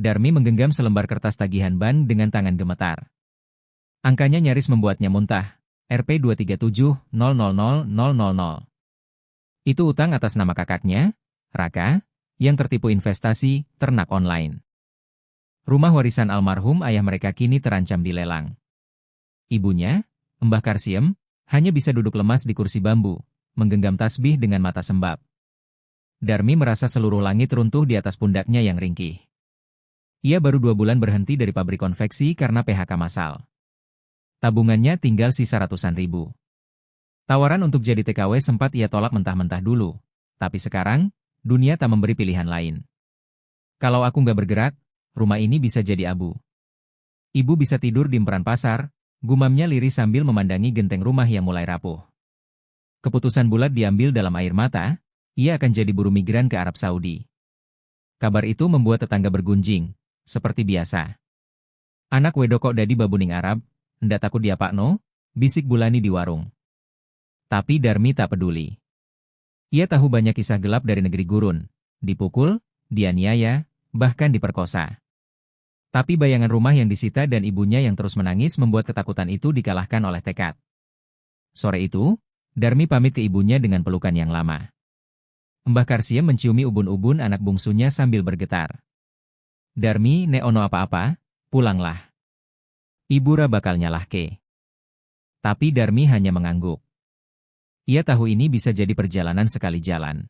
Darmi menggenggam selembar kertas tagihan ban dengan tangan gemetar. Angkanya nyaris membuatnya muntah. Rp237.000.000. Itu utang atas nama kakaknya, Raka, yang tertipu investasi ternak online. Rumah warisan almarhum ayah mereka kini terancam dilelang. Ibunya, Mbah Karsiem, hanya bisa duduk lemas di kursi bambu, menggenggam tasbih dengan mata sembab. Darmi merasa seluruh langit runtuh di atas pundaknya yang ringkih. Ia baru 2 bulan berhenti dari pabrik konveksi karena PHK massal. Tabungannya tinggal sisa ratusan ribu. Tawaran untuk jadi TKW sempat ia tolak mentah-mentah dulu. Tapi sekarang, dunia tak memberi pilihan lain. Kalau aku nggak bergerak, rumah ini bisa jadi abu. Ibu bisa tidur di emperan pasar, gumamnya lirih sambil memandangi genteng rumah yang mulai rapuh. Keputusan bulat diambil dalam air mata, ia akan jadi buruh migran ke Arab Saudi. Kabar itu membuat tetangga bergunjing. Seperti biasa. Anak wedok kok dadi babuning Arab, ndak takut diapakno, bisik Bulani di warung. Tapi Darmi tak peduli. Ia tahu banyak kisah gelap dari negeri gurun, dipukul, dianiaya, bahkan diperkosa. Tapi bayangan rumah yang disita dan ibunya yang terus menangis membuat ketakutan itu dikalahkan oleh tekad. Sore itu, Darmi pamit ke ibunya dengan pelukan yang lama. Mbah Karsiem menciumi ubun-ubun anak bungsunya sambil bergetar. Darmi, nek ono apa-apa, pulanglah. Ibu ra bakal nyalahke. Tapi Darmi hanya mengangguk. Ia tahu ini bisa jadi perjalanan sekali jalan.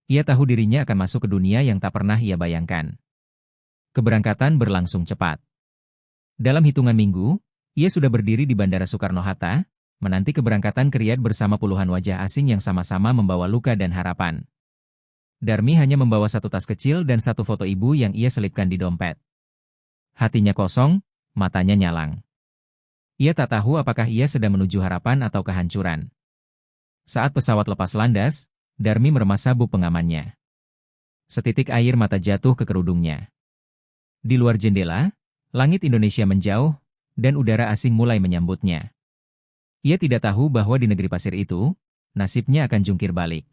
Ia tahu dirinya akan masuk ke dunia yang tak pernah ia bayangkan. Keberangkatan berlangsung cepat. Dalam hitungan minggu, ia sudah berdiri di Bandara Soekarno-Hatta, menanti keberangkatan ke Riyadh bersama puluhan wajah asing yang sama-sama membawa luka dan harapan. Darmi hanya membawa 1 tas kecil dan 1 foto ibu yang ia selipkan di dompet. Hatinya kosong, matanya nyalang. Ia tak tahu apakah ia sedang menuju harapan atau kehancuran. Saat pesawat lepas landas, Darmi meremas sabuk pengamannya. Setitik air mata jatuh ke kerudungnya. Di luar jendela, langit Indonesia menjauh, dan udara asing mulai menyambutnya. Ia tidak tahu bahwa di negeri pasir itu, nasibnya akan jungkir balik.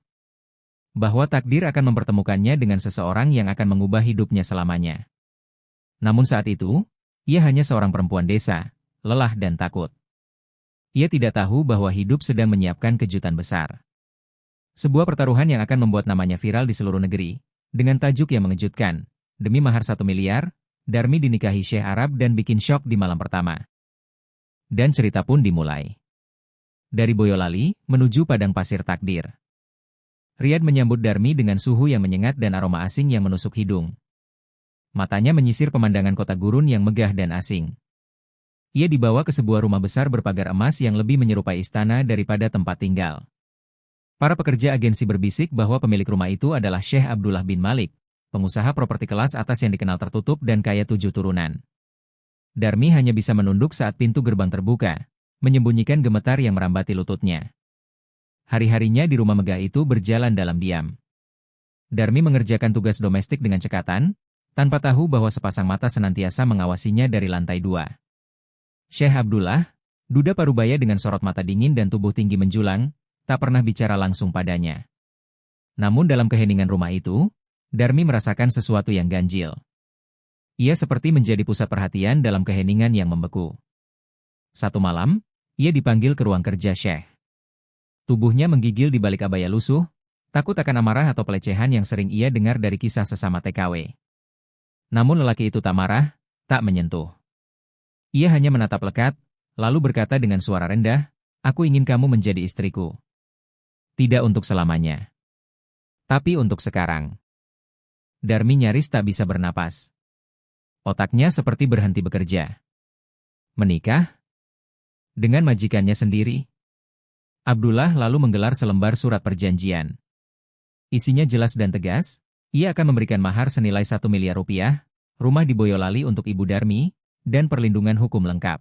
Bahwa takdir akan mempertemukannya dengan seseorang yang akan mengubah hidupnya selamanya. Namun saat itu, ia hanya seorang perempuan desa, lelah dan takut. Ia tidak tahu bahwa hidup sedang menyiapkan kejutan besar. Sebuah pertaruhan yang akan membuat namanya viral di seluruh negeri, dengan tajuk yang mengejutkan, demi mahar 1 miliar, Darmi dinikahi Syekh Arab dan bikin syok di malam pertama. Dan cerita pun dimulai. Dari Boyolali, menuju padang pasir takdir. Riyadh menyambut Darmi dengan suhu yang menyengat dan aroma asing yang menusuk hidung. Matanya menyisir pemandangan kota gurun yang megah dan asing. Ia dibawa ke sebuah rumah besar berpagar emas yang lebih menyerupai istana daripada tempat tinggal. Para pekerja agensi berbisik bahwa pemilik rumah itu adalah Syekh Abdullah bin Malik, pengusaha properti kelas atas yang dikenal tertutup dan kaya 7 turunan. Darmi hanya bisa menunduk saat pintu gerbang terbuka, menyembunyikan gemetar yang merambati lututnya. Hari-harinya di rumah megah itu berjalan dalam diam. Darmi mengerjakan tugas domestik dengan cekatan, tanpa tahu bahwa sepasang mata senantiasa mengawasinya dari lantai 2. Syekh Abdullah, duda parubaya dengan sorot mata dingin dan tubuh tinggi menjulang, tak pernah bicara langsung padanya. Namun dalam keheningan rumah itu, Darmi merasakan sesuatu yang ganjil. Ia seperti menjadi pusat perhatian dalam keheningan yang membeku. Satu malam, ia dipanggil ke ruang kerja Syekh. Tubuhnya menggigil di balik abaya lusuh, takut akan amarah atau pelecehan yang sering ia dengar dari kisah sesama TKW. Namun lelaki itu tak marah, tak menyentuh. Ia hanya menatap lekat, lalu berkata dengan suara rendah, "Aku ingin kamu menjadi istriku. Tidak untuk selamanya. Tapi untuk sekarang." Darmi nyaris tak bisa bernapas. Otaknya seperti berhenti bekerja. Menikah? Dengan majikannya sendiri? Abdullah lalu menggelar selembar surat perjanjian. Isinya jelas dan tegas, ia akan memberikan mahar senilai 1 miliar rupiah, rumah di Boyolali untuk Ibu Darmi, dan perlindungan hukum lengkap.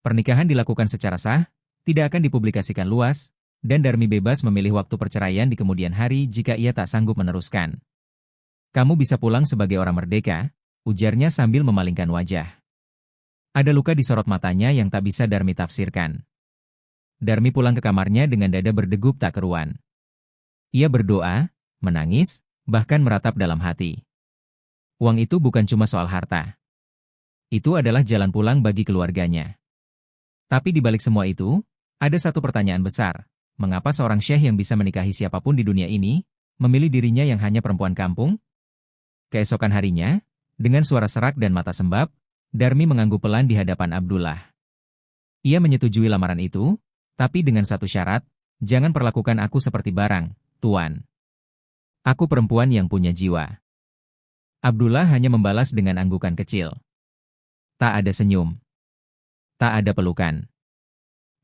Pernikahan dilakukan secara sah, tidak akan dipublikasikan luas, dan Darmi bebas memilih waktu perceraian di kemudian hari jika ia tak sanggup meneruskan. "Kamu bisa pulang sebagai orang merdeka," ujarnya sambil memalingkan wajah. Ada luka di sorot matanya yang tak bisa Darmi tafsirkan. Darmi pulang ke kamarnya dengan dada berdegup tak keruan. Ia berdoa, menangis, bahkan meratap dalam hati. Uang itu bukan cuma soal harta. Itu adalah jalan pulang bagi keluarganya. Tapi di balik semua itu, ada satu pertanyaan besar. Mengapa seorang syekh yang bisa menikahi siapapun di dunia ini, memilih dirinya yang hanya perempuan kampung? Keesokan harinya, dengan suara serak dan mata sembab, Darmi mengangguk pelan di hadapan Abdullah. Ia menyetujui lamaran itu, tapi dengan satu syarat, jangan perlakukan aku seperti barang, Tuan. Aku perempuan yang punya jiwa. Abdullah hanya membalas dengan anggukan kecil. Tak ada senyum. Tak ada pelukan.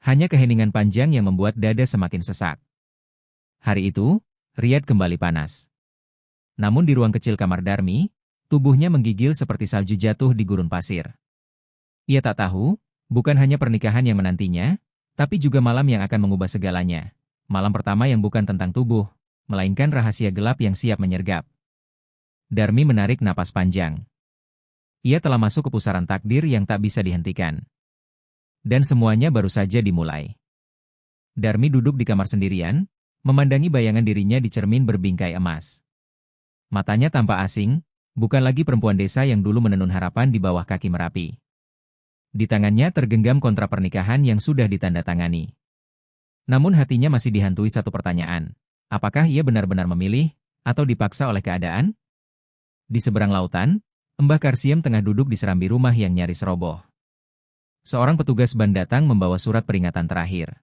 Hanya keheningan panjang yang membuat dada semakin sesak. Hari itu, Riyad kembali panas. Namun di ruang kecil kamar Darmi, tubuhnya menggigil seperti salju jatuh di gurun pasir. Ia tak tahu, bukan hanya pernikahan yang menantinya, tapi juga malam yang akan mengubah segalanya. Malam pertama yang bukan tentang tubuh, melainkan rahasia gelap yang siap menyergap. Darmi menarik napas panjang. Ia telah masuk ke pusaran takdir yang tak bisa dihentikan. Dan semuanya baru saja dimulai. Darmi duduk di kamar sendirian, memandangi bayangan dirinya di cermin berbingkai emas. Matanya tampak asing, bukan lagi perempuan desa yang dulu menenun harapan di bawah kaki Merapi. Di tangannya tergenggam kontrak pernikahan yang sudah ditandatangani. Namun hatinya masih dihantui satu pertanyaan. Apakah ia benar-benar memilih, atau dipaksa oleh keadaan? Di seberang lautan, Mbah Karsiem tengah duduk di serambi rumah yang nyaris roboh. Seorang petugas ban datang membawa surat peringatan terakhir.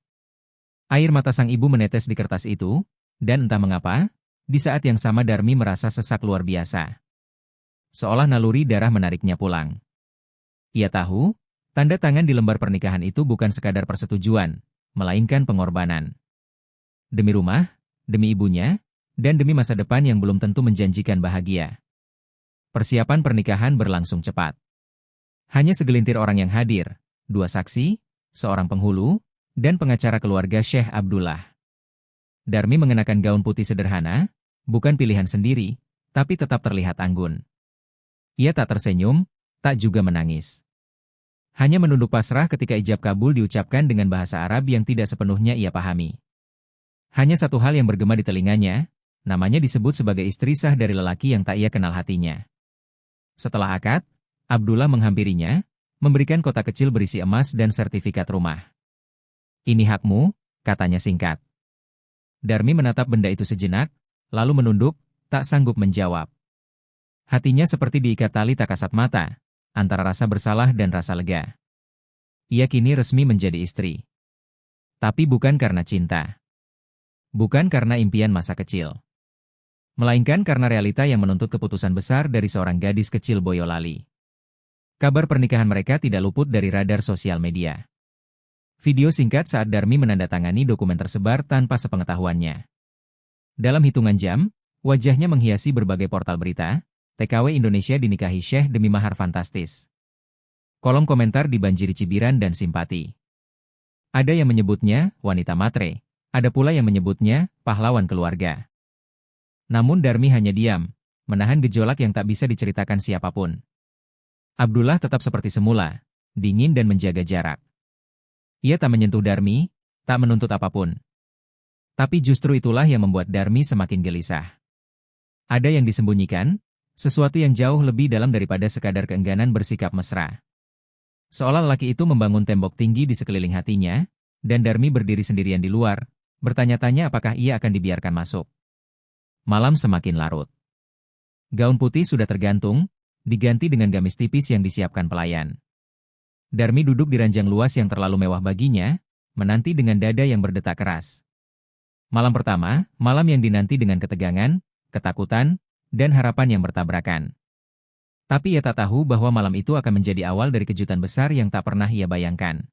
Air mata sang ibu menetes di kertas itu, dan entah mengapa, di saat yang sama Darmi merasa sesak luar biasa. Seolah naluri darah menariknya pulang. Ia tahu, tanda tangan di lembar pernikahan itu bukan sekadar persetujuan, melainkan pengorbanan. Demi rumah, demi ibunya, dan demi masa depan yang belum tentu menjanjikan bahagia. Persiapan pernikahan berlangsung cepat. Hanya segelintir orang yang hadir, 2 saksi, seorang penghulu, dan pengacara keluarga Syekh Abdullah. Darmi mengenakan gaun putih sederhana, bukan pilihan sendiri, tapi tetap terlihat anggun. Ia tak tersenyum, tak juga menangis. Hanya menunduk pasrah ketika ijab kabul diucapkan dengan bahasa Arab yang tidak sepenuhnya ia pahami. Hanya satu hal yang bergema di telinganya, namanya disebut sebagai istri sah dari lelaki yang tak ia kenal hatinya. Setelah akad, Abdullah menghampirinya, memberikan kotak kecil berisi emas dan sertifikat rumah. Ini hakmu, katanya singkat. Darmi menatap benda itu sejenak, lalu menunduk, tak sanggup menjawab. Hatinya seperti diikat tali tak kasat mata, antara rasa bersalah dan rasa lega. Ia kini resmi menjadi istri. Tapi bukan karena cinta. Bukan karena impian masa kecil. Melainkan karena realita yang menuntut keputusan besar dari seorang gadis kecil Boyolali. Kabar pernikahan mereka tidak luput dari radar sosial media. Video singkat saat Darmi menandatangani dokumen tersebar tanpa sepengetahuannya. Dalam hitungan jam, wajahnya menghiasi berbagai portal berita, TKW Indonesia dinikahi Syekh demi mahar fantastis. Kolom komentar dibanjiri cibiran dan simpati. Ada yang menyebutnya wanita matre, ada pula yang menyebutnya pahlawan keluarga. Namun Darmi hanya diam, menahan gejolak yang tak bisa diceritakan siapapun. Abdullah tetap seperti semula, dingin dan menjaga jarak. Ia tak menyentuh Darmi, tak menuntut apapun. Tapi justru itulah yang membuat Darmi semakin gelisah. Ada yang disembunyikan, sesuatu yang jauh lebih dalam daripada sekadar keengganan bersikap mesra. Seolah lelaki itu membangun tembok tinggi di sekeliling hatinya, dan Darmi berdiri sendirian di luar, bertanya-tanya apakah ia akan dibiarkan masuk. Malam semakin larut. Gaun putih sudah tergantung, diganti dengan gamis tipis yang disiapkan pelayan. Darmi duduk di ranjang luas yang terlalu mewah baginya, menanti dengan dada yang berdetak keras. Malam pertama, malam yang dinanti dengan ketegangan, ketakutan, dan harapan yang bertabrakan. Tapi ia tak tahu bahwa malam itu akan menjadi awal dari kejutan besar yang tak pernah ia bayangkan.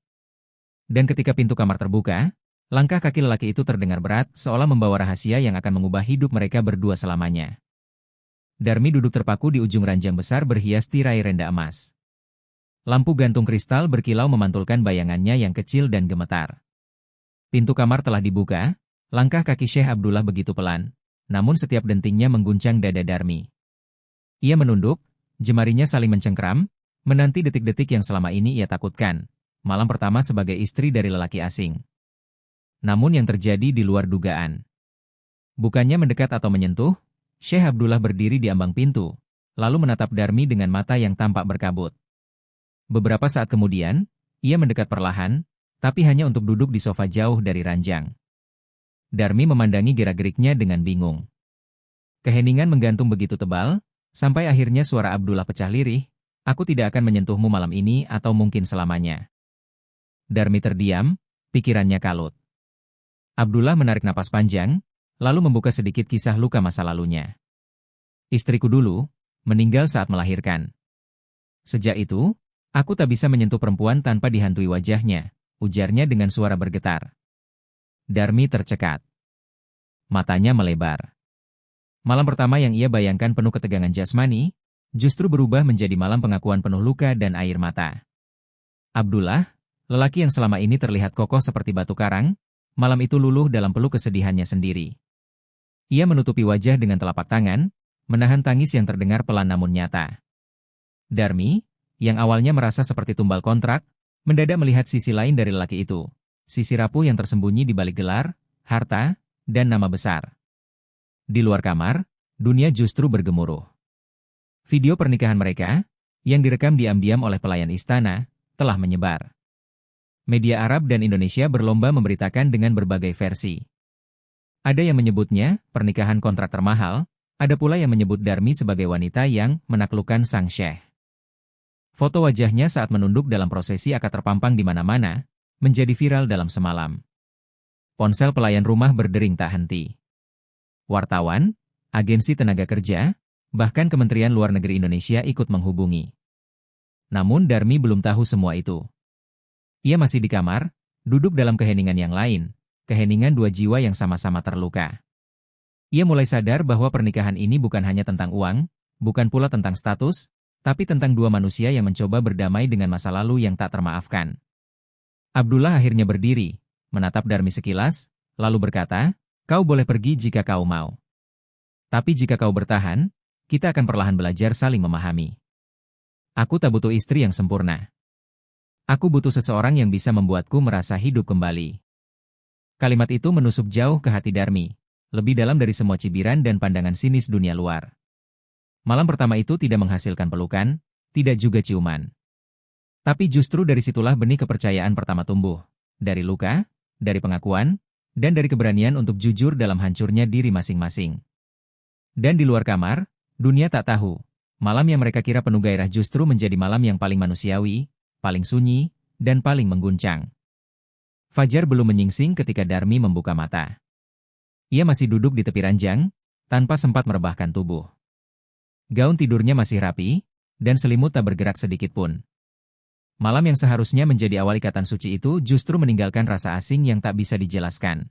Dan ketika pintu kamar terbuka, langkah kaki lelaki itu terdengar berat, seolah membawa rahasia yang akan mengubah hidup mereka berdua selamanya. Darmi duduk terpaku di ujung ranjang besar berhias tirai renda emas. Lampu gantung kristal berkilau memantulkan bayangannya yang kecil dan gemetar. Pintu kamar telah dibuka, langkah kaki Syekh Abdullah begitu pelan, namun setiap dentingnya mengguncang dada Darmi. Ia menunduk, jemarinya saling mencengkram, menanti detik-detik yang selama ini ia takutkan, malam pertama sebagai istri dari lelaki asing. Namun yang terjadi di luar dugaan. Bukannya mendekat atau menyentuh, Syekh Abdullah berdiri di ambang pintu, lalu menatap Darmi dengan mata yang tampak berkabut. Beberapa saat kemudian, ia mendekat perlahan, tapi hanya untuk duduk di sofa jauh dari ranjang. Darmi memandangi gerak-geriknya dengan bingung. Keheningan menggantung begitu tebal, sampai akhirnya suara Abdullah pecah lirih, "Aku tidak akan menyentuhmu malam ini atau mungkin selamanya." Darmi terdiam, pikirannya kalut. Abdullah menarik napas panjang, lalu membuka sedikit kisah luka masa lalunya. "Istriku dulu, meninggal saat melahirkan. Sejak itu, aku tak bisa menyentuh perempuan tanpa dihantui wajahnya," ujarnya dengan suara bergetar. Darmi tercekat. Matanya melebar. Malam pertama yang ia bayangkan penuh ketegangan jasmani, justru berubah menjadi malam pengakuan penuh luka dan air mata. Abdullah, lelaki yang selama ini terlihat kokoh seperti batu karang, malam itu luluh dalam peluk kesedihannya sendiri. Ia menutupi wajah dengan telapak tangan, menahan tangis yang terdengar pelan namun nyata. Darmi, yang awalnya merasa seperti tumbal kontrak, mendadak melihat sisi lain dari lelaki itu. Sisi rapuh yang tersembunyi di balik gelar, harta, dan nama besar. Di luar kamar, dunia justru bergemuruh. Video pernikahan mereka, yang direkam diam-diam oleh pelayan istana, telah menyebar. Media Arab dan Indonesia berlomba memberitakan dengan berbagai versi. Ada yang menyebutnya pernikahan kontrak termahal, ada pula yang menyebut Darmi sebagai wanita yang menaklukkan sang syekh. Foto wajahnya saat menunduk dalam prosesi akad terpampang di mana-mana, menjadi viral dalam semalam. Ponsel pelayan rumah berdering tak henti. Wartawan, agensi tenaga kerja, bahkan Kementerian Luar Negeri Indonesia ikut menghubungi. Namun Darmi belum tahu semua itu. Ia masih di kamar, duduk dalam keheningan yang lain, keheningan dua jiwa yang sama-sama terluka. Ia mulai sadar bahwa pernikahan ini bukan hanya tentang uang, bukan pula tentang status, tapi tentang dua manusia yang mencoba berdamai dengan masa lalu yang tak termaafkan. Abdullah akhirnya berdiri, menatap Darmi sekilas, lalu berkata, "Kau boleh pergi jika kau mau. Tapi jika kau bertahan, kita akan perlahan belajar saling memahami. Aku tak butuh istri yang sempurna. Aku butuh seseorang yang bisa membuatku merasa hidup kembali." Kalimat itu menusuk jauh ke hati Darmi, lebih dalam dari semua cibiran dan pandangan sinis dunia luar. Malam pertama itu tidak menghasilkan pelukan, tidak juga ciuman. Tapi justru dari situlah benih kepercayaan pertama tumbuh. Dari luka, dari pengakuan, dan dari keberanian untuk jujur dalam hancurnya diri masing-masing. Dan di luar kamar, dunia tak tahu. Malam yang mereka kira penuh gairah justru menjadi malam yang paling manusiawi, paling sunyi, dan paling mengguncang. Fajar belum menyingsing ketika Darmi membuka mata. Ia masih duduk di tepi ranjang, tanpa sempat merebahkan tubuh. Gaun tidurnya masih rapi, dan selimut tak bergerak sedikit pun. Malam yang seharusnya menjadi awal ikatan suci itu justru meninggalkan rasa asing yang tak bisa dijelaskan.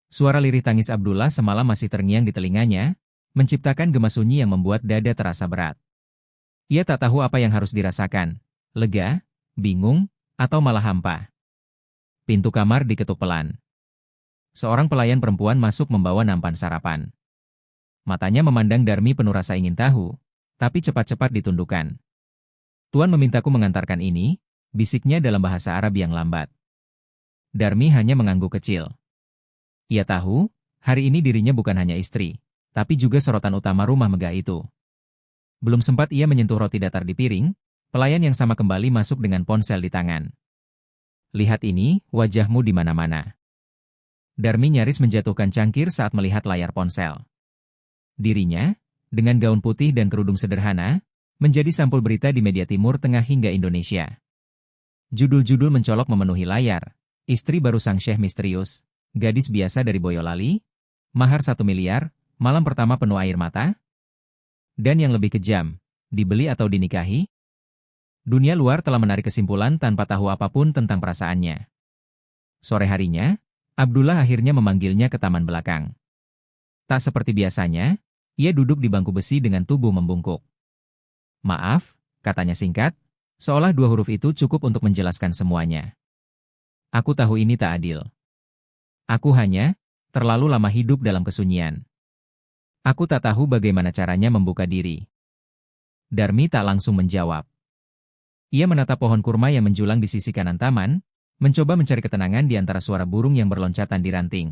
Suara lirih tangis Abdullah semalam masih terngiang di telinganya, menciptakan gema sunyi yang membuat dada terasa berat. Ia tak tahu apa yang harus dirasakan, lega, bingung, atau malah hampa. Pintu kamar diketuk pelan. Seorang pelayan perempuan masuk membawa nampan sarapan. Matanya memandang Darmi penuh rasa ingin tahu, tapi cepat-cepat ditundukkan. "Tuan memintaku mengantarkan ini," bisiknya dalam bahasa Arab yang lambat. Darmi hanya mengangguk kecil. Ia tahu, hari ini dirinya bukan hanya istri, tapi juga sorotan utama rumah megah itu. Belum sempat ia menyentuh roti datar di piring, pelayan yang sama kembali masuk dengan ponsel di tangan. "Lihat ini, wajahmu di mana-mana." Darmi nyaris menjatuhkan cangkir saat melihat layar ponsel. Dirinya, dengan gaun putih dan kerudung sederhana, menjadi sampul berita di media Timur Tengah hingga Indonesia. Judul-judul mencolok memenuhi layar. Istri baru sang syekh misterius, gadis biasa dari Boyolali, mahar 1 miliar, malam pertama penuh air mata. Dan yang lebih kejam, dibeli atau dinikahi? Dunia luar telah menarik kesimpulan tanpa tahu apapun tentang perasaannya. Sore harinya, Abdullah akhirnya memanggilnya ke taman belakang. Tak seperti biasanya, ia duduk di bangku besi dengan tubuh membungkuk. "Maaf," katanya singkat, seolah 2 huruf itu cukup untuk menjelaskan semuanya. "Aku tahu ini tak adil. Aku hanya terlalu lama hidup dalam kesunyian. Aku tak tahu bagaimana caranya membuka diri." Darmi tak langsung menjawab. Ia menatap pohon kurma yang menjulang di sisi kanan taman, mencoba mencari ketenangan di antara suara burung yang berloncatan di ranting.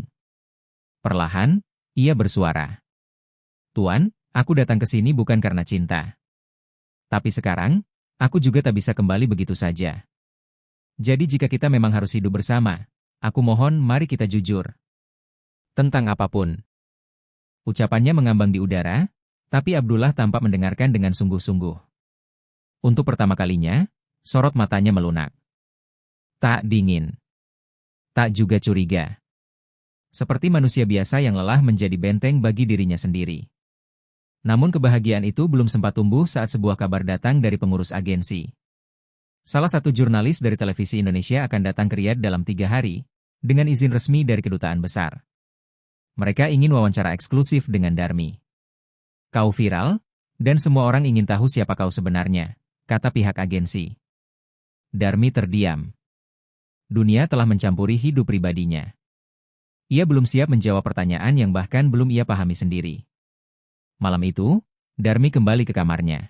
Perlahan, ia bersuara. "Tuan, Aku datang ke sini bukan karena cinta. Tapi sekarang, aku juga tak bisa kembali begitu saja. Jadi jika kita memang harus hidup bersama, aku mohon mari kita jujur. Tentang apapun. Ucapannya mengambang di udara, tapi Abdullah tampak mendengarkan dengan sungguh-sungguh. Untuk pertama kalinya, sorot matanya melunak. Tak dingin. Tak juga curiga. Seperti manusia biasa yang lelah menjadi benteng bagi dirinya sendiri. Namun kebahagiaan itu belum sempat tumbuh saat sebuah kabar datang dari pengurus agensi. Salah satu jurnalis dari televisi Indonesia akan datang ke Riyadh dalam 3 hari, dengan izin resmi dari kedutaan besar. Mereka ingin wawancara eksklusif dengan Darmi. Kau viral, dan semua orang ingin tahu siapa kau sebenarnya, kata pihak agensi. Darmi terdiam. Dunia telah mencampuri hidup pribadinya. Ia belum siap menjawab pertanyaan yang bahkan belum ia pahami sendiri. Malam itu, Darmi kembali ke kamarnya.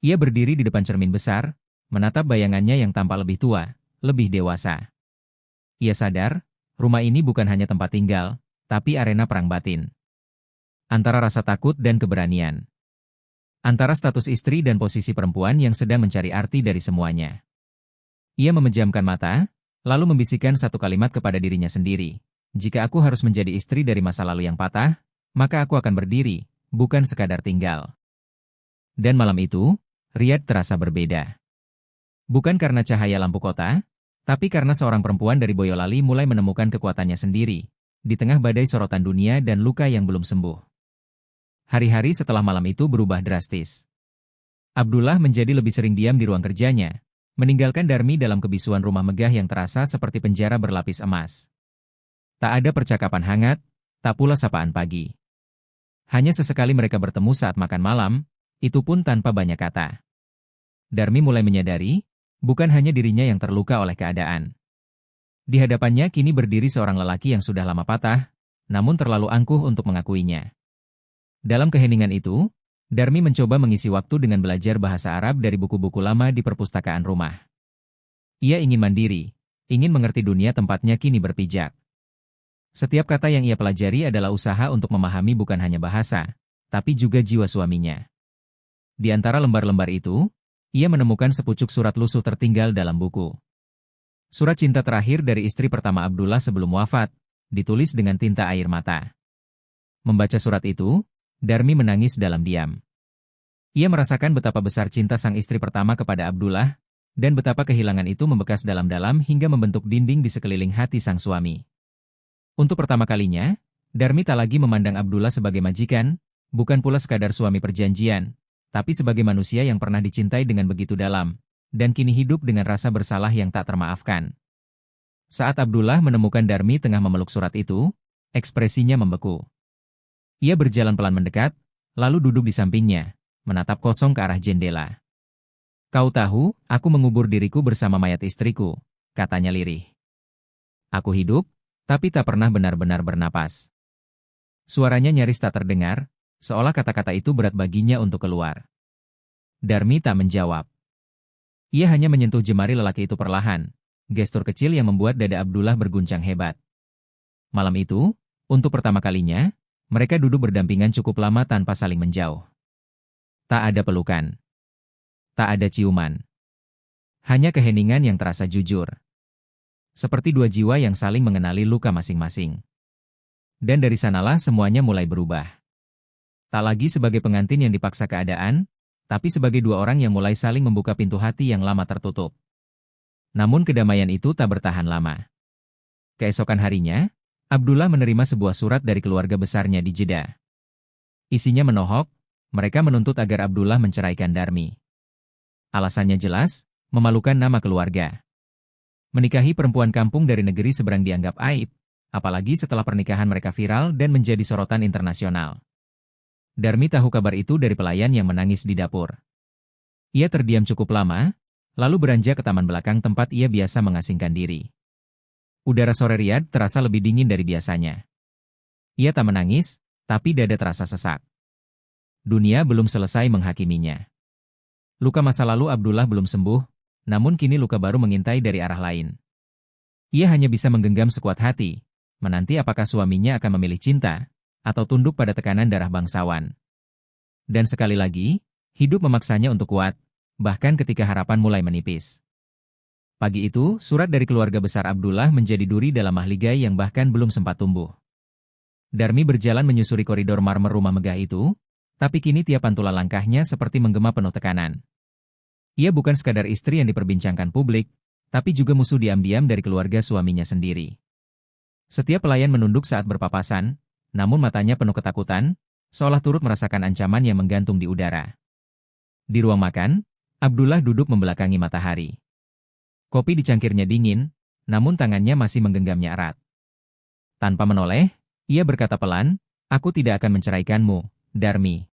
Ia berdiri di depan cermin besar, menatap bayangannya yang tampak lebih tua, lebih dewasa. Ia sadar, rumah ini bukan hanya tempat tinggal, tapi arena perang batin. Antara rasa takut dan keberanian. Antara status istri dan posisi perempuan yang sedang mencari arti dari semuanya. Ia memejamkan mata, lalu membisikkan satu kalimat kepada dirinya sendiri. Jika aku harus menjadi istri dari masa lalu yang patah, maka aku akan berdiri, bukan sekadar tinggal. Dan malam itu, Riyadh terasa berbeda. Bukan karena cahaya lampu kota, tapi karena seorang perempuan dari Boyolali mulai menemukan kekuatannya sendiri, di tengah badai sorotan dunia dan luka yang belum sembuh. Hari-hari setelah malam itu berubah drastis. Abdullah menjadi lebih sering diam di ruang kerjanya, meninggalkan Darmi dalam kebisuan rumah megah yang terasa seperti penjara berlapis emas. Tak ada percakapan hangat, tak pula sapaan pagi. Hanya sesekali mereka bertemu saat makan malam, itu pun tanpa banyak kata. Darmi mulai menyadari, bukan hanya dirinya yang terluka oleh keadaan. Di hadapannya kini berdiri seorang lelaki yang sudah lama patah, namun terlalu angkuh untuk mengakuinya. Dalam keheningan itu, Darmi mencoba mengisi waktu dengan belajar bahasa Arab dari buku-buku lama di perpustakaan rumah. Ia ingin mandiri, ingin mengerti dunia tempatnya kini berpijak. Setiap kata yang ia pelajari adalah usaha untuk memahami bukan hanya bahasa, tapi juga jiwa suaminya. Di antara lembar-lembar itu, ia menemukan sepucuk surat lusuh tertinggal dalam buku. Surat cinta terakhir dari istri pertama Abdullah sebelum wafat, ditulis dengan tinta air mata. Membaca surat itu, Darmi menangis dalam diam. Ia merasakan betapa besar cinta sang istri pertama kepada Abdullah, dan betapa kehilangan itu membekas dalam-dalam hingga membentuk dinding di sekeliling hati sang suami. Untuk pertama kalinya, Darmi tak lagi memandang Abdullah sebagai majikan, bukan pula sekadar suami perjanjian, tapi sebagai manusia yang pernah dicintai dengan begitu dalam, dan kini hidup dengan rasa bersalah yang tak termaafkan. Saat Abdullah menemukan Darmi tengah memeluk surat itu, ekspresinya membeku. Ia berjalan pelan mendekat, lalu duduk di sampingnya, menatap kosong ke arah jendela. Kau tahu, aku mengubur diriku bersama mayat istriku, katanya lirih. Aku hidup, tapi tak pernah benar-benar bernapas. Suaranya nyaris tak terdengar, seolah kata-kata itu berat baginya untuk keluar. Darmi tak menjawab. Ia hanya menyentuh jemari lelaki itu perlahan, gestur kecil yang membuat dada Abdullah berguncang hebat. Malam itu, untuk pertama kalinya, mereka duduk berdampingan cukup lama tanpa saling menjauh. Tak ada pelukan. Tak ada ciuman. Hanya keheningan yang terasa jujur. Seperti dua jiwa yang saling mengenali luka masing-masing. Dan dari sanalah semuanya mulai berubah. Tak lagi sebagai pengantin yang dipaksa keadaan, tapi sebagai dua orang yang mulai saling membuka pintu hati yang lama tertutup. Namun kedamaian itu tak bertahan lama. Keesokan harinya, Abdullah menerima sebuah surat dari keluarga besarnya di Jeddah. Isinya menohok, mereka menuntut agar Abdullah menceraikan Darmi. Alasannya jelas, memalukan nama keluarga. Menikahi perempuan kampung dari negeri seberang dianggap aib, apalagi setelah pernikahan mereka viral dan menjadi sorotan internasional. Darmi tahu kabar itu dari pelayan yang menangis di dapur. Ia terdiam cukup lama, lalu beranjak ke taman belakang tempat ia biasa mengasingkan diri. Udara sore Riyadh terasa lebih dingin dari biasanya. Ia tak menangis, tapi dada terasa sesak. Dunia belum selesai menghakiminya. Luka masa lalu Abdullah belum sembuh, namun kini luka baru mengintai dari arah lain. Ia hanya bisa menggenggam sekuat hati, menanti apakah suaminya akan memilih cinta, atau tunduk pada tekanan darah bangsawan. Dan sekali lagi, hidup memaksanya untuk kuat, bahkan ketika harapan mulai menipis. Pagi itu, surat dari keluarga besar Abdullah menjadi duri dalam mahligai yang bahkan belum sempat tumbuh. Darmi berjalan menyusuri koridor marmer rumah megah itu, tapi kini tiap pantulan langkahnya seperti menggema penuh tekanan. Ia bukan sekadar istri yang diperbincangkan publik, tapi juga musuh diam-diam dari keluarga suaminya sendiri. Setiap pelayan menunduk saat berpapasan, namun matanya penuh ketakutan, seolah turut merasakan ancaman yang menggantung di udara. Di ruang makan, Abdullah duduk membelakangi matahari. Kopi di cangkirnya dingin, namun tangannya masih menggenggamnya erat. Tanpa menoleh, ia berkata pelan, "Aku tidak akan menceraikanmu, Darmi."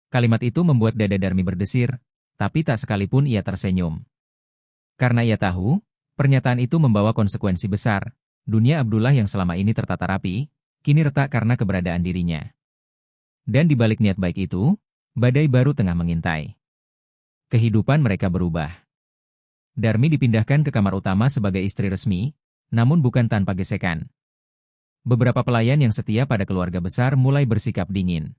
Kalimat itu membuat dada Darmi berdesir, tapi tak sekalipun ia tersenyum. Karena ia tahu, pernyataan itu membawa konsekuensi besar. Dunia Abdullah yang selama ini tertata rapi, kini retak karena keberadaan dirinya. Dan di balik niat baik itu, badai baru tengah mengintai. Kehidupan mereka berubah. Darmi dipindahkan ke kamar utama sebagai istri resmi, namun bukan tanpa gesekan. Beberapa pelayan yang setia pada keluarga besar mulai bersikap dingin.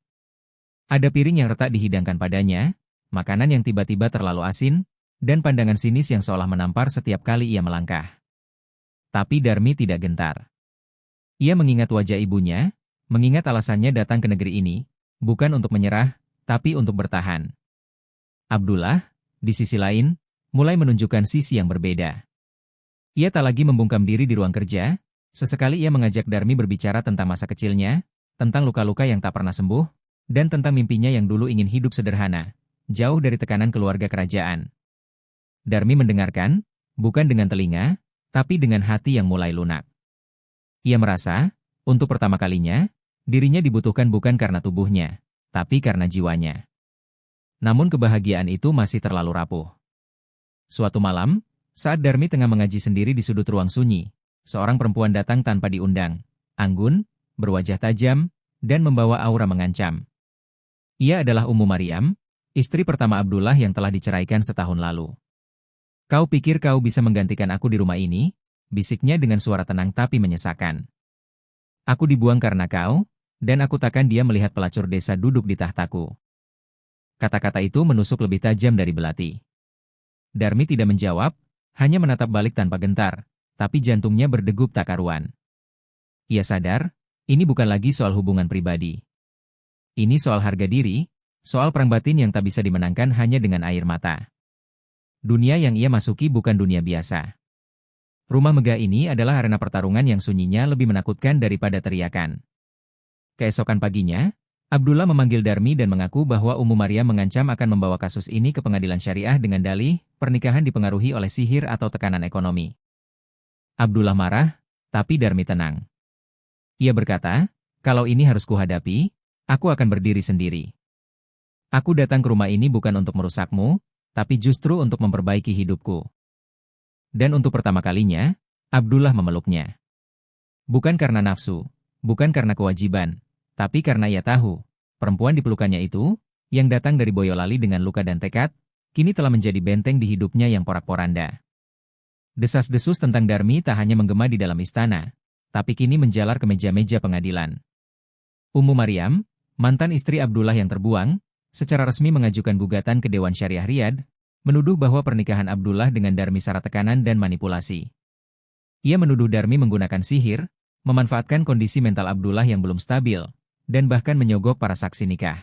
Ada piring yang retak dihidangkan padanya, makanan yang tiba-tiba terlalu asin, dan pandangan sinis yang seolah menampar setiap kali ia melangkah. Tapi Darmi tidak gentar. Ia mengingat wajah ibunya, mengingat alasannya datang ke negeri ini, bukan untuk menyerah, tapi untuk bertahan. Abdullah, di sisi lain, mulai menunjukkan sisi yang berbeda. Ia tak lagi membungkam diri di ruang kerja, sesekali ia mengajak Darmi berbicara tentang masa kecilnya, tentang luka-luka yang tak pernah sembuh, dan tentang mimpinya yang dulu ingin hidup sederhana, jauh dari tekanan keluarga kerajaan. Darmi mendengarkan, bukan dengan telinga, tapi dengan hati yang mulai lunak. Ia merasa, untuk pertama kalinya, dirinya dibutuhkan bukan karena tubuhnya, tapi karena jiwanya. Namun kebahagiaan itu masih terlalu rapuh. Suatu malam, saat Darmi tengah mengaji sendiri di sudut ruang sunyi, seorang perempuan datang tanpa diundang, anggun, berwajah tajam, dan membawa aura mengancam. Ia adalah Ummu Maryam, istri pertama Abdullah yang telah diceraikan setahun lalu. "Kau pikir kau bisa menggantikan aku di rumah ini?" bisiknya dengan suara tenang tapi menyesakan. "Aku dibuang karena kau, dan aku takkan dia melihat pelacur desa duduk di tahtaku." Kata-kata itu menusuk lebih tajam dari belati. Darmi tidak menjawab, hanya menatap balik tanpa gentar, tapi jantungnya berdegup tak karuan. Ia sadar, ini bukan lagi soal hubungan pribadi. Ini soal harga diri, soal perang batin yang tak bisa dimenangkan hanya dengan air mata. Dunia yang ia masuki bukan dunia biasa. Rumah megah ini adalah arena pertarungan yang sunyinya lebih menakutkan daripada teriakan. Keesokan paginya, Abdullah memanggil Darmi dan mengaku bahwa Ummu Maryam mengancam akan membawa kasus ini ke pengadilan syariah dengan dalih, pernikahan dipengaruhi oleh sihir atau tekanan ekonomi. Abdullah marah, tapi Darmi tenang. Ia berkata, "Kalau ini harus kuhadapi, aku akan berdiri sendiri. Aku datang ke rumah ini bukan untuk merusakmu, tapi justru untuk memperbaiki hidupku." Dan untuk pertama kalinya, Abdullah memeluknya. Bukan karena nafsu, bukan karena kewajiban, tapi karena ia tahu, perempuan di pelukannya itu, yang datang dari Boyolali dengan luka dan tekad, kini telah menjadi benteng di hidupnya yang porak-poranda. Desas-desus tentang Darmi tak hanya menggema di dalam istana, tapi kini menjalar ke meja-meja pengadilan. Ummu Maryam, mantan istri Abdullah yang terbuang, secara resmi mengajukan gugatan ke Dewan Syariah Riyadh, menuduh bahwa pernikahan Abdullah dengan Darmi syarat tekanan dan manipulasi. Ia menuduh Darmi menggunakan sihir, memanfaatkan kondisi mental Abdullah yang belum stabil, dan bahkan menyogok para saksi nikah.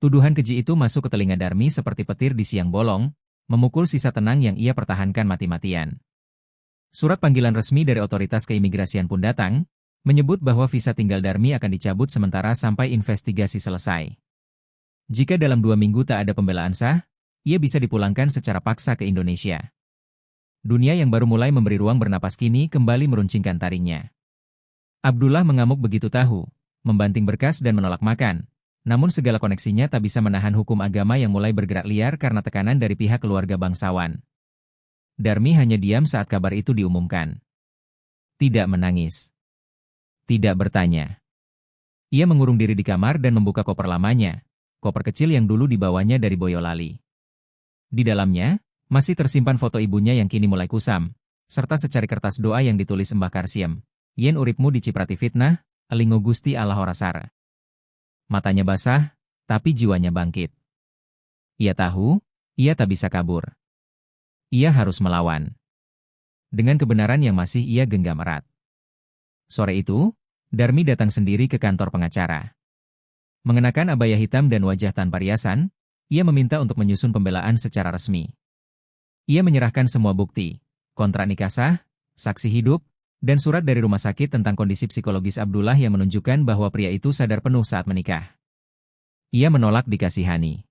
Tuduhan keji itu masuk ke telinga Darmi seperti petir di siang bolong, memukul sisa tenang yang ia pertahankan mati-matian. Surat panggilan resmi dari otoritas keimigrasian pun datang, menyebut bahwa visa tinggal Darmi akan dicabut sementara sampai investigasi selesai. Jika dalam 2 minggu tak ada pembelaan sah, ia bisa dipulangkan secara paksa ke Indonesia. Dunia yang baru mulai memberi ruang bernapas kini kembali meruncingkan taringnya. Abdullah mengamuk begitu tahu, membanting berkas dan menolak makan, namun segala koneksinya tak bisa menahan hukum agama yang mulai bergerak liar karena tekanan dari pihak keluarga bangsawan. Darmi hanya diam saat kabar itu diumumkan. Tidak menangis. Tidak bertanya. Ia mengurung diri di kamar dan membuka koper lamanya, koper kecil yang dulu dibawanya dari Boyolali. Di dalamnya, masih tersimpan foto ibunya yang kini mulai kusam, serta secari kertas doa yang ditulis Mbah Karsiem. "Yen uripmu diciprati fitnah, elingo Gusti Allah ora sara." Matanya basah, tapi jiwanya bangkit. Ia tahu, ia tak bisa kabur. Ia harus melawan. Dengan kebenaran yang masih ia genggam erat. Sore itu, Darmi datang sendiri ke kantor pengacara. Mengenakan abaya hitam dan wajah tanpa riasan, ia meminta untuk menyusun pembelaan secara resmi. Ia menyerahkan semua bukti, kontrak nikah sah, saksi hidup, dan surat dari rumah sakit tentang kondisi psikologis Abdullah yang menunjukkan bahwa pria itu sadar penuh saat menikah. Ia menolak dikasihani.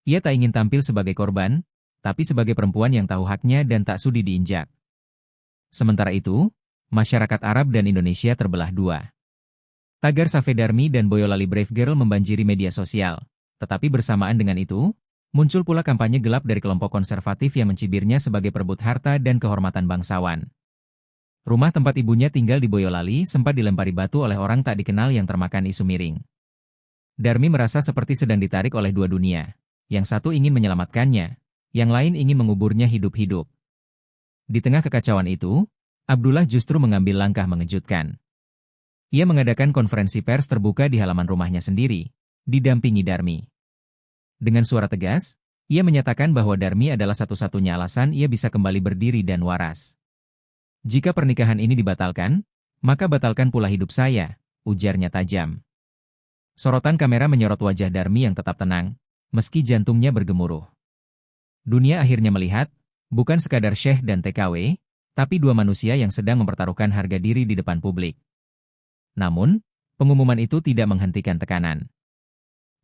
Ia tak ingin tampil sebagai korban, tapi sebagai perempuan yang tahu haknya dan tak sudi diinjak. Sementara itu, masyarakat Arab dan Indonesia terbelah dua. Tagar Safe Darmi dan Boyolali Brave Girl membanjiri media sosial, tetapi bersamaan dengan itu, muncul pula kampanye gelap dari kelompok konservatif yang mencibirnya sebagai perebut harta dan kehormatan bangsawan. Rumah tempat ibunya tinggal di Boyolali sempat dilempari batu oleh orang tak dikenal yang termakan isu miring. Darmi merasa seperti sedang ditarik oleh dua dunia. Yang satu ingin menyelamatkannya, yang lain ingin menguburnya hidup-hidup. Di tengah kekacauan itu, Abdullah justru mengambil langkah mengejutkan. Ia mengadakan konferensi pers terbuka di halaman rumahnya sendiri, didampingi Darmi. Dengan suara tegas, ia menyatakan bahwa Darmi adalah satu-satunya alasan ia bisa kembali berdiri dan waras. Jika pernikahan ini dibatalkan, maka batalkan pula hidup saya, ujarnya tajam. Sorotan kamera menyorot wajah Darmi yang tetap tenang, meski jantungnya bergemuruh. Dunia akhirnya melihat, bukan sekadar syekh dan TKW, tapi dua manusia yang sedang mempertaruhkan harga diri di depan publik. Namun, pengumuman itu tidak menghentikan tekanan.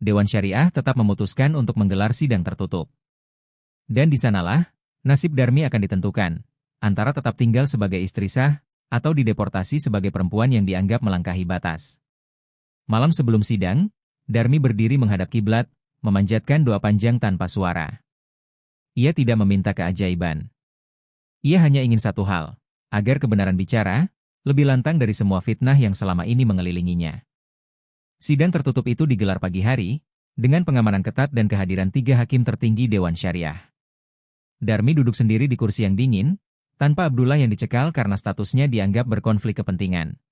Dewan Syariah tetap memutuskan untuk menggelar sidang tertutup. Dan di sanalah, nasib Darmi akan ditentukan, antara tetap tinggal sebagai istri sah, atau dideportasi sebagai perempuan yang dianggap melangkahi batas. Malam sebelum sidang, Darmi berdiri menghadap kiblat, memanjatkan doa panjang tanpa suara. Ia tidak meminta keajaiban. Ia hanya ingin satu hal, agar kebenaran bicara, lebih lantang dari semua fitnah yang selama ini mengelilinginya. Sidang tertutup itu digelar pagi hari, dengan pengamanan ketat dan kehadiran 3 hakim tertinggi Dewan Syariah. Darmi duduk sendiri di kursi yang dingin, tanpa Abdullah yang dicekal karena statusnya dianggap berkonflik kepentingan.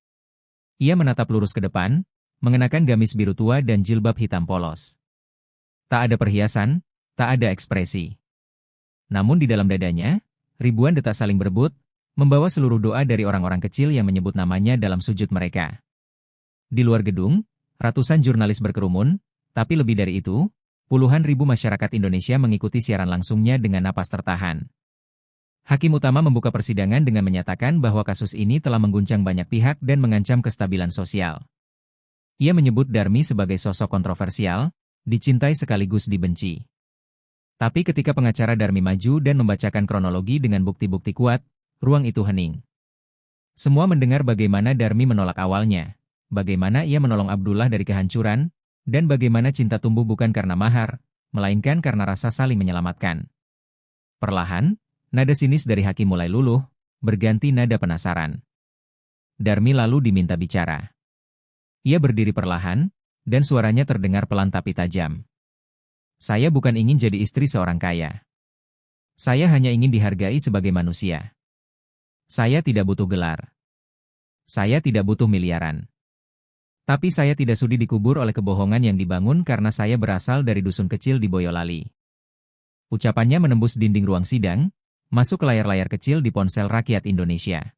Ia menatap lurus ke depan, mengenakan gamis biru tua dan jilbab hitam polos. Tak ada perhiasan, tak ada ekspresi. Namun di dalam dadanya, ribuan detak saling berebut, membawa seluruh doa dari orang-orang kecil yang menyebut namanya dalam sujud mereka. Di luar gedung, ratusan jurnalis berkerumun, tapi lebih dari itu, puluhan ribu masyarakat Indonesia mengikuti siaran langsungnya dengan napas tertahan. Hakim utama membuka persidangan dengan menyatakan bahwa kasus ini telah mengguncang banyak pihak dan mengancam kestabilan sosial. Ia menyebut Darmi sebagai sosok kontroversial, dicintai sekaligus dibenci. Tapi ketika pengacara Darmi maju dan membacakan kronologi dengan bukti-bukti kuat, ruang itu hening. Semua mendengar bagaimana Darmi menolak awalnya, bagaimana ia menolong Abdullah dari kehancuran, dan bagaimana cinta tumbuh bukan karena mahar, melainkan karena rasa saling menyelamatkan. Perlahan, nada sinis dari hakim mulai luluh, berganti nada penasaran. Darmi lalu diminta bicara. Ia berdiri perlahan, dan suaranya terdengar pelan tapi tajam. Saya bukan ingin jadi istri seorang kaya. Saya hanya ingin dihargai sebagai manusia. Saya tidak butuh gelar. Saya tidak butuh miliaran. Tapi saya tidak sudi dikubur oleh kebohongan yang dibangun karena saya berasal dari dusun kecil di Boyolali. Ucapannya menembus dinding ruang sidang, masuk ke layar-layar kecil di ponsel rakyat Indonesia.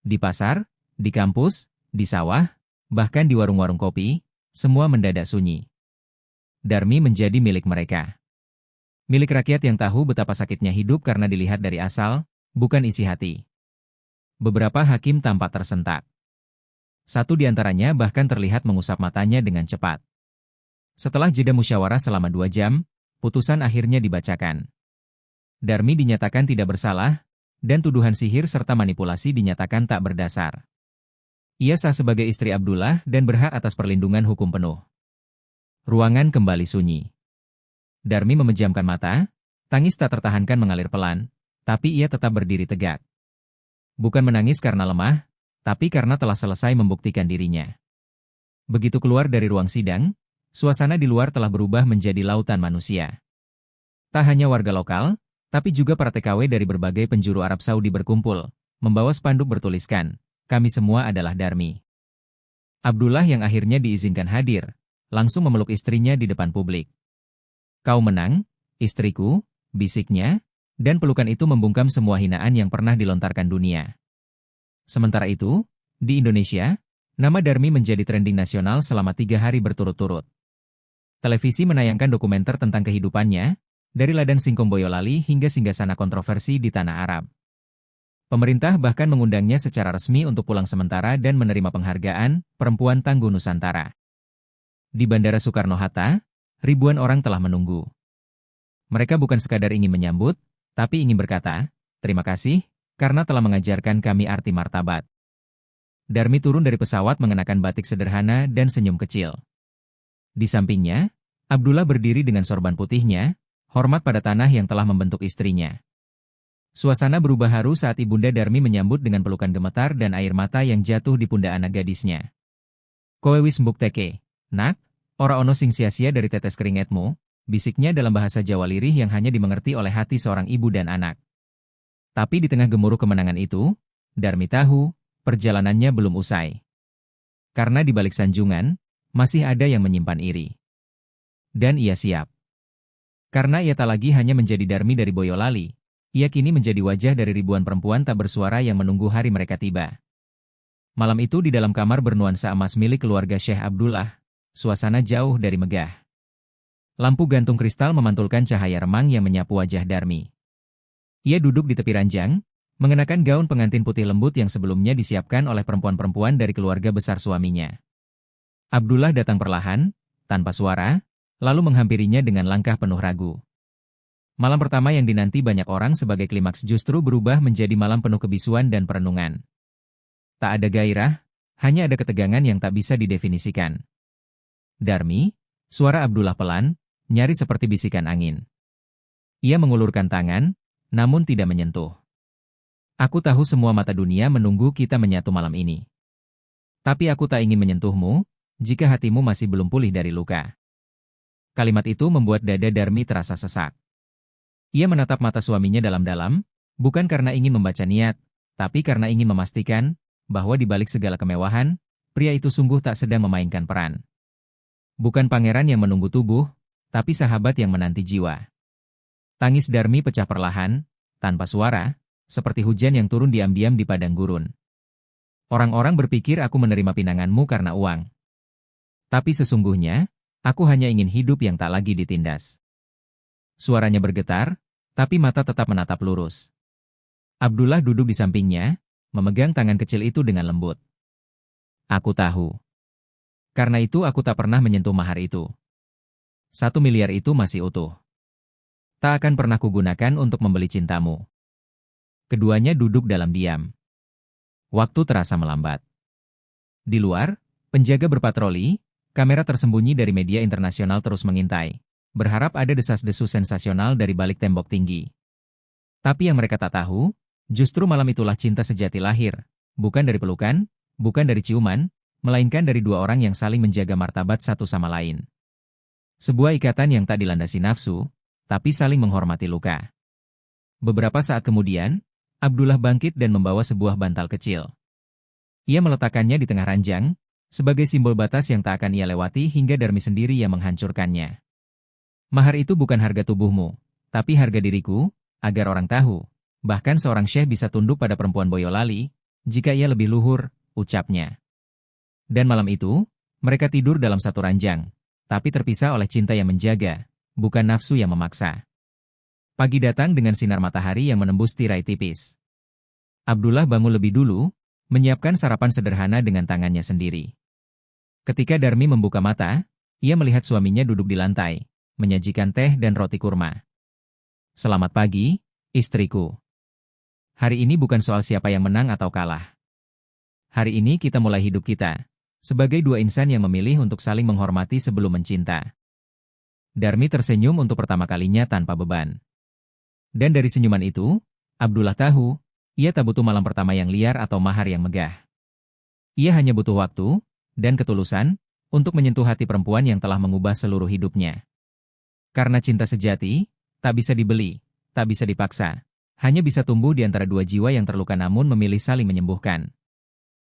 Di pasar, di kampus, di sawah, bahkan di warung-warung kopi, semua mendadak sunyi. Darmi menjadi milik mereka. Milik rakyat yang tahu betapa sakitnya hidup karena dilihat dari asal, bukan isi hati. Beberapa hakim tampak tersentak. Satu di antaranya bahkan terlihat mengusap matanya dengan cepat. Setelah jeda musyawarah selama 2 jam, putusan akhirnya dibacakan. Darmi dinyatakan tidak bersalah, dan tuduhan sihir serta manipulasi dinyatakan tak berdasar. Ia sah sebagai istri Abdullah dan berhak atas perlindungan hukum penuh. Ruangan kembali sunyi. Darmi memejamkan mata, tangis tak tertahankan mengalir pelan, tapi ia tetap berdiri tegak. Bukan menangis karena lemah, tapi karena telah selesai membuktikan dirinya. Begitu keluar dari ruang sidang, suasana di luar telah berubah menjadi lautan manusia. Tak hanya warga lokal, tapi juga para TKW dari berbagai penjuru Arab Saudi berkumpul, membawa spanduk bertuliskan, "Kami semua adalah Darmi." Abdullah yang akhirnya diizinkan hadir, langsung memeluk istrinya di depan publik. "Kau menang, istriku," bisiknya, dan pelukan itu membungkam semua hinaan yang pernah dilontarkan dunia. Sementara itu, di Indonesia, nama Darmi menjadi trending nasional selama 3 hari berturut-turut. Televisi menayangkan dokumenter tentang kehidupannya, dari ladang singkong Boyolali hingga singgasana kontroversi di Tanah Arab. Pemerintah bahkan mengundangnya secara resmi untuk pulang sementara dan menerima penghargaan Perempuan Tangguh Nusantara. Di Bandara Soekarno-Hatta, ribuan orang telah menunggu. Mereka bukan sekadar ingin menyambut, tapi ingin berkata, "Terima kasih, karena telah mengajarkan kami arti martabat." Darmi turun dari pesawat mengenakan batik sederhana dan senyum kecil. Di sampingnya, Abdullah berdiri dengan sorban putihnya, hormat pada tanah yang telah membentuk istrinya. Suasana berubah haru saat Ibunda Darmi menyambut dengan pelukan gemetar dan air mata yang jatuh di pundak anak gadisnya. "Kowe wis mbukteke, nak, ora ono sing sia-sia dari tetes keringetmu," bisiknya dalam bahasa Jawa lirih yang hanya dimengerti oleh hati seorang ibu dan anak. Tapi di tengah gemuruh kemenangan itu, Darmi tahu, perjalanannya belum usai. Karena di balik sanjungan, masih ada yang menyimpan iri. Dan ia siap. Karena ia tak lagi hanya menjadi Darmi dari Boyolali, ia kini menjadi wajah dari ribuan perempuan tak bersuara yang menunggu hari mereka tiba. Malam itu di dalam kamar bernuansa emas milik keluarga Syekh Abdullah, suasana jauh dari megah. Lampu gantung kristal memantulkan cahaya remang yang menyapu wajah Darmi. Ia duduk di tepi ranjang, mengenakan gaun pengantin putih lembut yang sebelumnya disiapkan oleh perempuan-perempuan dari keluarga besar suaminya. Abdullah datang perlahan, tanpa suara, lalu menghampirinya dengan langkah penuh ragu. Malam pertama yang dinanti banyak orang sebagai klimaks justru berubah menjadi malam penuh kebisuan dan perenungan. Tak ada gairah, hanya ada ketegangan yang tak bisa didefinisikan. "Darmi," suara Abdullah pelan, nyaris seperti bisikan angin. Ia mengulurkan tangan, namun tidak menyentuh. "Aku tahu semua mata dunia menunggu kita menyatu malam ini. Tapi aku tak ingin menyentuhmu, jika hatimu masih belum pulih dari luka." Kalimat itu membuat dada Darmi terasa sesak. Ia menatap mata suaminya dalam-dalam, bukan karena ingin membaca niat, tapi karena ingin memastikan bahwa di balik segala kemewahan, pria itu sungguh tak sedang memainkan peran. Bukan pangeran yang menunggu tubuh, tapi sahabat yang menanti jiwa. Tangis Darmi pecah perlahan, tanpa suara, seperti hujan yang turun diam-diam di padang gurun. "Orang-orang berpikir aku menerima pinanganmu karena uang. Tapi sesungguhnya, aku hanya ingin hidup yang tak lagi ditindas." Suaranya bergetar, tapi mata tetap menatap lurus. Abdullah duduk di sampingnya, memegang tangan kecil itu dengan lembut. "Aku tahu. Karena itu aku tak pernah menyentuh mahar itu. 1 miliar itu masih utuh. Tak akan pernah kugunakan untuk membeli cintamu." Keduanya duduk dalam diam. Waktu terasa melambat. Di luar, penjaga berpatroli, kamera tersembunyi dari media internasional terus mengintai, berharap ada desas-desus sensasional dari balik tembok tinggi. Tapi yang mereka tak tahu, justru malam itulah cinta sejati lahir, bukan dari pelukan, bukan dari ciuman, melainkan dari dua orang yang saling menjaga martabat satu sama lain. Sebuah ikatan yang tak dilandasi nafsu, tapi saling menghormati luka. Beberapa saat kemudian, Abdullah bangkit dan membawa sebuah bantal kecil. Ia meletakkannya di tengah ranjang, sebagai simbol batas yang tak akan ia lewati hingga Darmi sendiri yang menghancurkannya. "Mahar itu bukan harga tubuhmu, tapi harga diriku, agar orang tahu, bahkan seorang syekh bisa tunduk pada perempuan Boyolali, jika ia lebih luhur," ucapnya. Dan malam itu, mereka tidur dalam satu ranjang, tapi terpisah oleh cinta yang menjaga, bukan nafsu yang memaksa. Pagi datang dengan sinar matahari yang menembus tirai tipis. Abdullah bangun lebih dulu, menyiapkan sarapan sederhana dengan tangannya sendiri. Ketika Darmi membuka mata, ia melihat suaminya duduk di lantai, menyajikan teh dan roti kurma. "Selamat pagi, istriku. Hari ini bukan soal siapa yang menang atau kalah. Hari ini kita mulai hidup kita, sebagai dua insan yang memilih untuk saling menghormati sebelum mencinta." Darmi tersenyum untuk pertama kalinya tanpa beban. Dan dari senyuman itu, Abdullah tahu, ia tak butuh malam pertama yang liar atau mahar yang megah. Ia hanya butuh waktu, dan ketulusan, untuk menyentuh hati perempuan yang telah mengubah seluruh hidupnya. Karena cinta sejati, tak bisa dibeli, tak bisa dipaksa, hanya bisa tumbuh di antara dua jiwa yang terluka namun memilih saling menyembuhkan.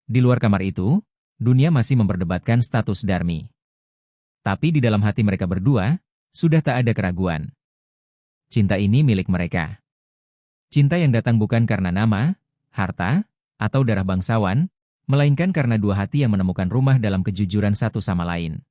Di luar kamar itu, dunia masih memperdebatkan status Darmi. Tapi di dalam hati mereka berdua, sudah tak ada keraguan. Cinta ini milik mereka. Cinta yang datang bukan karena nama, harta, atau darah bangsawan, melainkan karena dua hati yang menemukan rumah dalam kejujuran satu sama lain.